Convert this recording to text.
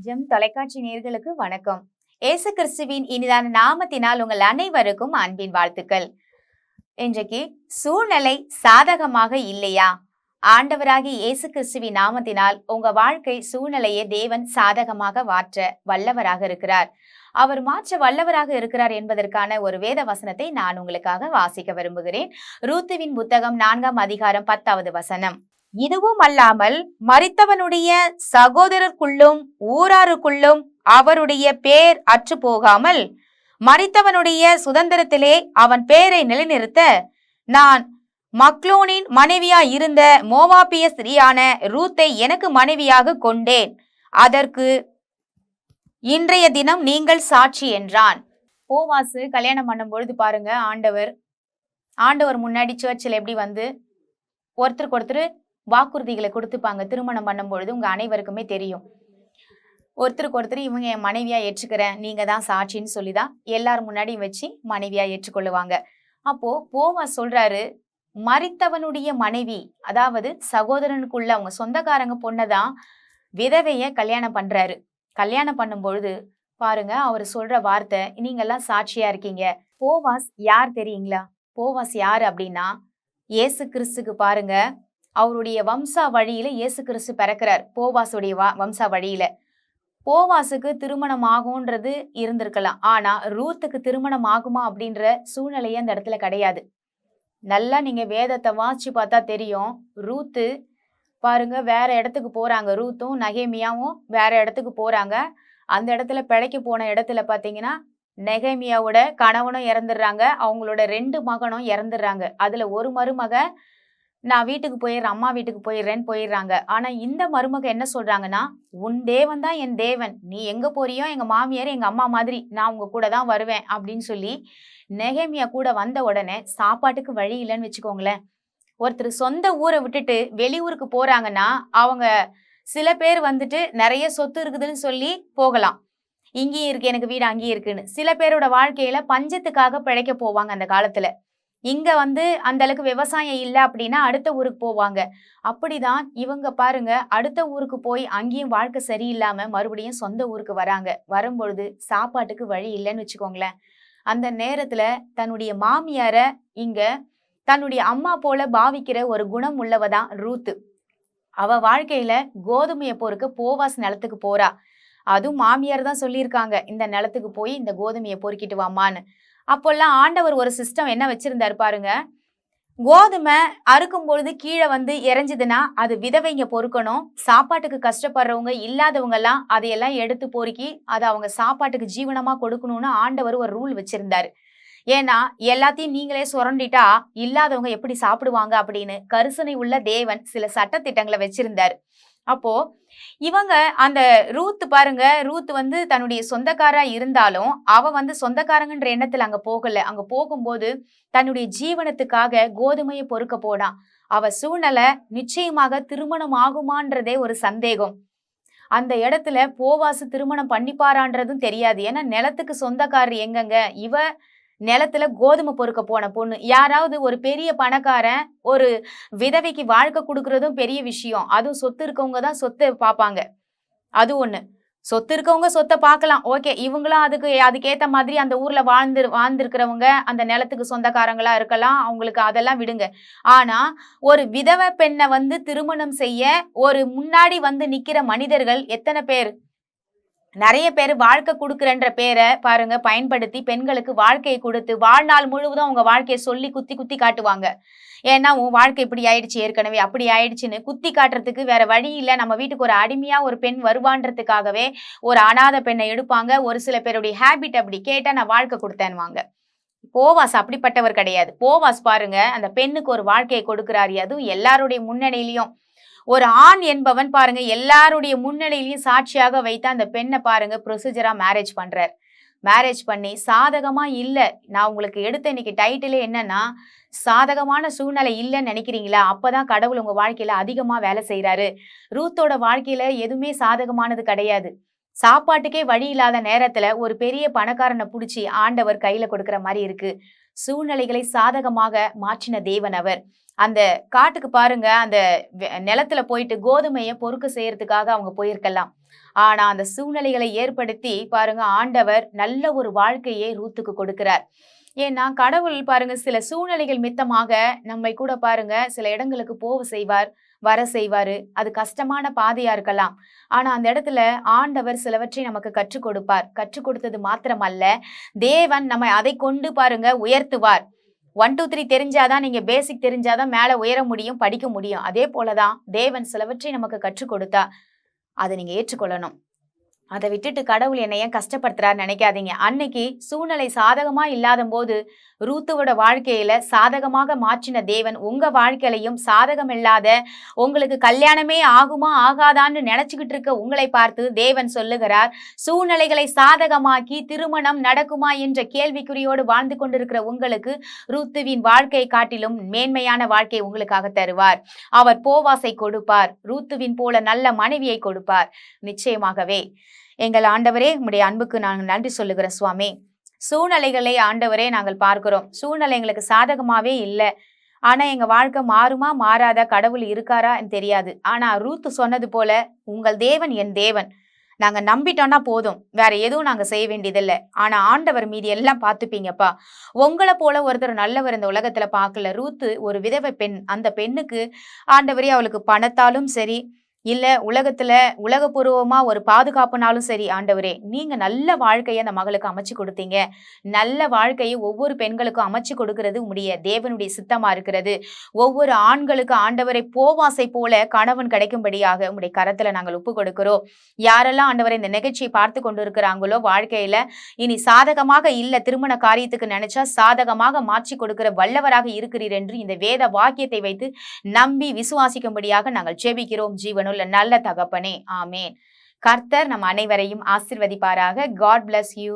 GeM தொலைக்காட்சி நேயர்களுக்கு வணக்கம். இயேசு கிறிஸ்துவின் இனிதான நாமத்தினால் உங்கள் அனைவருக்கும் அன்பின் வாழ்த்துக்கள். இன்றைக்கு சூழ்நிலை சாதகமாக இல்லையா? ஆண்டவராகிய இயேசு கிறிஸ்துவின் நாமத்தினால் உங்க வாழ்க்கை சூழ்நிலையை தேவன் சாதகமாக மாற்ற வல்லவராக இருக்கிறார். அவர் மாற்ற வல்லவராக இருக்கிறார் என்பதற்கான ஒரு வேத வசனத்தை நான் உங்களுக்காக வாசிக்க விரும்புகிறேன். ரூத்துவின் புத்தகம் 4ஆம் அதிகாரம் 10வது வசனம். இதுவும் அல்லாமல் மரித்தவனுடைய சகோதரருக்குள்ளும் ஊராருக்குள்ளும் அவருடைய பேர் அற்று போகாமல் மரித்தவனுடைய சுதந்திரத்திலே அவன் பேரை நிலைநிறுத்த நான் மக்லோனின் மனைவியா இருந்த மோவாபிய ஸ்திரீயான ரூத்தை எனக்கு மனைவியாக கொண்டேன். அதற்கு இன்றைய தினம் நீங்கள் சாட்சி என்றான். போவாசு கல்யாணம் பண்ணும் பொழுது பாருங்க, ஆண்டவர் முன்னாடி சர்ச்சில் எப்படி வந்து ஒருத்தருக்கு ஒருத்தர் வாக்குறுதிகளை கொடுத்துப்பாங்க. திருமணம் பண்ணும் பொழுது உங்க அனைவருக்குமே தெரியும். ஒருத்தருக்கு ஒருத்தர் இவங்க என் மனைவியா ஏற்றுக்கிறேன், நீங்க தான் சாட்சின்னு சொல்லிதான் எல்லாரும் முன்னாடி வச்சு மனைவியா ஏற்றுக்கொள்ளுவாங்க. அப்போ போவாஸ் சொல்றாரு, மரித்தவனுடைய மனைவி, அதாவது சகோதரனுக்குள்ள அவங்க சொந்தக்காரங்க பொண்ணதான் விதவைய கல்யாணம் பண்றாரு. கல்யாணம் பண்ணும் பொழுது பாருங்க, அவர் சொல்ற வார்த்தை, நீங்க எல்லாம் சாட்சியா இருக்கீங்க. போவாஸ் யார் தெரியுங்களா? போவாஸ் யாரு அப்படின்னா இயேசு கிறிஸ்துக்கு பாருங்க, அவருடைய வம்சா வழியில இயேசு கிறிஸ்து பிறக்கிறார். போவாசுடைய வம்சா வழியில போவாசுக்கு திருமணம் ஆகும்ன்றது இருந்திருக்கலாம். ஆனா ரூத்துக்கு திருமணம் ஆகுமா அப்படின்ற சூழ்நிலையே அந்த இடத்துல கிடையாது. நல்லா நீங்க வேதத்தை வாசிச்சு பார்த்தா தெரியும். ரூத்து பாருங்க வேற இடத்துக்கு போறாங்க. ரூத்தும் நெகேமியாவும் வேற இடத்துக்கு போறாங்க. அந்த இடத்துல பிழைக்க போன இடத்துல பாத்தீங்கன்னா நெகேமியாவோட கணவனும் இறந்துடுறாங்க, அவங்களோட 2 மகனும் இறந்துடுறாங்க. அதுல ஒரு மருமக நான் வீட்டுக்கு போயிடுறேன், அம்மா வீட்டுக்கு போயிடுறேன்னு போயிடுறாங்க. ஆனா இந்த மருமக என்ன சொல்றாங்கன்னா, உன் தேவன் தான் என் தேவன், நீ எங்க போறியோ எங்க மாமியார் எங்க அம்மா மாதிரி, நான் உங்க கூட தான் வருவேன் அப்படின்னு சொல்லி நெகேமியா கூட வந்த உடனே சாப்பாட்டுக்கு வழி இல்லைன்னு வச்சுக்கோங்களேன். ஒருத்தர் சொந்த ஊரை விட்டுட்டு வெளியூருக்கு போறாங்கன்னா அவங்க சில பேர் வந்துட்டு நிறைய சொத்து இருக்குதுன்னு சொல்லி போகலாம், இங்கேயும் இருக்கு எனக்கு வீடு அங்கேயும் இருக்குன்னு. சில பேரோட வாழ்க்கையில பஞ்சத்துக்காக பிழைக்க போவாங்க. அந்த காலத்துல இங்க வந்து அந்த அளவுக்கு விவசாயம் இல்லை அப்படின்னா அடுத்த ஊருக்கு போவாங்க. அப்படிதான் இவங்க பாருங்க, அடுத்த ஊருக்கு போய் அங்கேயும் வாழ்க்கை சரியில்லாம மறுபடியும் சொந்த ஊருக்கு வராங்க. வரும்பொழுது சாப்பாட்டுக்கு வழி இல்லைன்னு வச்சுக்கோங்களேன். அந்த நேரத்துல தன்னுடைய மாமியார இங்க தன்னுடைய அம்மா போல பாவிக்கிற ஒரு குணம் உள்ளவதான் ரூத்து. அவ வாழ்க்கையில கோதுமையை பொறுக்க போவாஸ் நிலத்துக்கு போறா. அதுவும் மாமியார் தான் சொல்லியிருக்காங்க, இந்த நிலத்துக்கு போய் இந்த கோதுமையை பொறுக்கிட்டு வாமான்னு. அப்போல்லாம் ஆண்டவர் ஒரு சிஸ்டம் என்ன வச்சிருந்தாரு பாருங்க, கோதுமை அறுக்கும் பொழுது கீழே வந்து இறைஞ்சதுன்னா அது விதவைங்க பொறுக்கணும், சாப்பாட்டுக்கு கஷ்டப்படுறவங்க இல்லாதவங்க எல்லாம் அதையெல்லாம் எடுத்து பொறுக்கி அதை அவங்க சாப்பாட்டுக்கு ஜீவனமா கொடுக்கணும்னு ஆண்டவர் ஒரு ரூல் வச்சிருந்தாரு. ஏன்னா எல்லாத்தையும் நீங்களே சுரண்டிட்டா இல்லாதவங்க எப்படி சாப்பிடுவாங்க அப்படின்னு கரிசனை உள்ள தேவன் சில சட்டத்திட்டங்களை வச்சிருந்தாரு. அப்போ இவங்க அந்த ரூத் பாருங்க, ரூத் வந்து தன்னுடைய சொந்தக்காரா இருந்தாலும் அவ வந்து சொந்தக்காரங்கன்ற எண்ணத்துல அங்க போகல. அங்க போகும்போது தன்னுடைய ஜீவனத்துக்காக கோதுமையை பொறுக்க போனா. அவ சூழ்நிலை நிச்சயமாக திருமணம் ஆகுமான்றதே ஒரு சந்தேகம். அந்த இடத்துல போவாசு திருமணம் பண்ணிப்பாரான்றதும் தெரியாது. ஏன்னா நிலத்துக்கு சொந்தக்காரர் எங்கங்க, இவ நிலத்துல கோதுமை பொறுக்க போன பொண்ணு. யாராவது ஒரு பெரிய பணக்காரன் ஒரு விதவைக்கு வாழ்க்கை கொடுக்கறதும் பெரிய விஷயம். அதுவும் சொத்து இருக்கவங்க தான் சொத்தை பார்ப்பாங்க. அது ஒண்ணு, சொத்து இருக்கவங்க சொத்தை பார்க்கலாம், ஓகே. இவங்களும் அதுக்கேத்த மாதிரி அந்த ஊர்ல வாழ்ந்திருக்கிறவங்க அந்த நிலத்துக்கு சொந்தக்காரங்களா இருக்கலாம், அவங்களுக்கு அதெல்லாம் விடுங்க. ஆனா ஒரு விதவை பெண்ணை வந்து திருமணம் செய்ய ஒரு முன்னாடி வந்து நிக்கிற மனிதர்கள் எத்தனை பேர்? நிறைய பேர் வாழ்க்கை கொடுக்குறன்ற பேரை பாருங்க பயன்படுத்தி பெண்களுக்கு வாழ்க்கையை கொடுத்து வாழ்நாள் முழுவதும் அவங்க வாழ்க்கையை சொல்லி குத்தி குத்தி காட்டுவாங்க. ஏன்னா உன் வாழ்க்கை இப்படி ஆயிடுச்சு, ஏற்கனவே அப்படி ஆயிடுச்சுன்னு குத்தி காட்டுறதுக்கு வேற வழி இல்லை. நம்ம வீட்டுக்கு ஒரு அடிமையா ஒரு பெண் வருவான்றதுக்காகவே ஒரு அனாதை பெண்ணை எடுப்பாங்க. ஒரு சில பேருடைய ஹேபிட் அப்படி, கேட்டா நான் வாழ்க்கை கொடுத்தேன்னுவாங்க. போவாஸ் அப்படிப்பட்டவர் கிடையாது. போவாஸ் பாருங்க அந்த பெண்ணுக்கு ஒரு வாழ்க்கையை கொடுக்கிறாரு, அதுவும் எல்லாருடைய முன்னணியிலையும். ஒரு ஆண் என்பவன் பாருங்க எல்லாருடைய முன்னிலையிலையும் சாட்சியாக வைத்து அந்த பெண்ணை பாருங்க ப்ரொசீஜரா மேரேஜ் பண்றார். மேரேஜ் பண்ணி சாதகமா இல்ல, நான் உங்களுக்கு எடுத்த இன்னைக்கு டைட்டிலே என்னன்னா, சாதகமான சூழ்நிலை இல்லைன்னு நினைக்கிறீங்களா? அப்பதான் கடவுள் உங்க வாழ்க்கையில அதிகமா வேலை செய்யறாரு. ரூத்தோட வாழ்க்கையில எதுவுமே சாதகமானது கிடையாது. சாப்பாட்டுக்கே வழி இல்லாத நேரத்துல ஒரு பெரிய பணக்காரனை புடிச்சு ஆண்டவர் கையில கொடுக்குற மாதிரி இருக்கு. சூழ்நிலைகளை சாதகமாக மாற்றின தேவன் அவர். அந்த காட்டுக்கு பாருங்க, அந்த நிலத்துல போயிட்டு கோதுமையை பொறுக்க செய்யறதுக்காக அவங்க போயிருக்கலாம். ஆனா அந்த சூழ்நிலைகளை ஏற்படுத்தி பாருங்க, ஆண்டவர் நல்ல ஒரு வாழ்க்கையை ரூத்துக்கு கொடுக்கிறார். ஏன்னா கடவுள் பாருங்க, சில சூழ்நிலைகள் மித்தமாக நம்மை கூட பாருங்க சில இடங்களுக்கு போக செய்வார், வர செய்வாரு. அது கஷ்டமான பாதையா இருக்கலாம். ஆனா அந்த இடத்துல ஆண்டவர் சிலவற்றை நமக்கு கற்றுக் கொடுப்பார். கற்றுக் கொடுத்தது மாத்திரமல்ல, தேவன் நம்மை அதை கொண்டு பாருங்க உயர்த்துவார். 1 2 3 தெரிஞ்சாதான், நீங்க பேசிக் தெரிஞ்சாதான் மேல உயர முடியும், படிக்க முடியும். அதே போலதான் தேவன் சிலவற்றை நமக்கு கற்றுக் கொடுத்தா அதை நீங்க ஏற்றுக்கொள்ளணும். அதை விட்டுட்டு கடவுள் என்னை ஏன் கஷ்டப்படுத்துறாரு நினைக்காதீங்க. அன்னைக்கு சூழ்நிலை சாதகமா இல்லாத போது ரூத்துவோட வாழ்க்கையில சாதகமாக மாற்றின தேவன் உங்க வாழ்க்கையிலையும் சாதகம் இல்லாத, உங்களுக்கு கல்யாணமே ஆகுமா ஆகாதான்னு நினைச்சுக்கிட்டு இருக்க உங்களை பார்த்து தேவன் சொல்லுகிறார், சூழ்நிலைகளை சாதகமாக்கி திருமணம் நடக்குமா என்ற கேள்விக்குறியோடு வாழ்ந்து கொண்டிருக்கிற உங்களுக்கு ரூத்துவின் வாழ்க்கை காட்டிலும் மேன்மையான வாழ்க்கை உங்களுக்காக தருவார். அவர் போவாசை கொடுப்பார், ரூத்துவின் போல நல்ல மனைவியை கொடுப்பார். நிச்சயமாகவே எங்கள் ஆண்டவரே, உம்முடைய அன்புக்கு நாங்கள் நன்றி சொல்லுகிறோம் சுவாமி. சூழ்நிலைகளை ஆண்டவரே நாங்கள் பார்க்கிறோம், சூழ்நிலை எங்களுக்கு சாதகமாவே இல்லை. ஆனா எங்க வாழ்க்கை மாறுமா மாறாதா, கடவுள் இருக்காரா தெரியாது. ஆனா ரூத்து சொன்னது போல, உங்கள் தேவன் என் தேவன், நாங்க நம்பிட்டோம்னா போதும், வேற எதுவும் நாங்க செய்ய வேண்டியதில்லை. ஆனா ஆண்டவர் மீதி எல்லாம் பார்த்துப்பீங்கப்பா. உங்களை போல ஒருத்தர் நல்லவர் இந்த உலகத்துல பார்க்கல. ரூத்து ஒரு விதவை பெண். அந்த பெண்ணுக்கு ஆண்டவரே அவளுக்கு பணத்தாலும் சரி, இல்ல உலகத்துல உலகபூர்வமா ஒரு பாதுகாப்புனாலும் சரி, ஆண்டவரே நீங்க நல்ல வாழ்க்கையை அந்த மகளுக்கு அமைச்சு கொடுத்தீங்க. நல்ல வாழ்க்கையை ஒவ்வொரு பெண்களுக்கும் அமைச்சு கொடுக்கிறது உம்முடைய தேவனுடைய சித்தமா இருக்கிறது. ஒவ்வொரு ஆண்களுக்கு ஆண்டவரை போவாசை போல கணவன் கிடைக்கும்படியாக உம்முடைய கரத்துல நாங்கள் ஒப்பு கொடுக்கிறோம். யாரெல்லாம் ஆண்டவரை இந்த நிகழ்ச்சியை பார்த்து கொண்டு இருக்கிறாங்களோ, வாழ்க்கையில இனி சாதகமாக இல்ல, திருமண காரியத்துக்கு நினைச்சா சாதகமாக மாற்றி கொடுக்கிற வல்லவராக இருக்கிறீர் என்று இந்த வேத வாக்கியத்தை வைத்து நம்பி விசுவாசிக்கும்படியாக நாங்கள் ஜெபிக்கிறோம். ஜீவனுள்ள நல்ல தகப்பனே, ஆமேன். கர்த்தர் நம் அனைவரையும் ஆசீர்வதிப்பாராக. God bless you.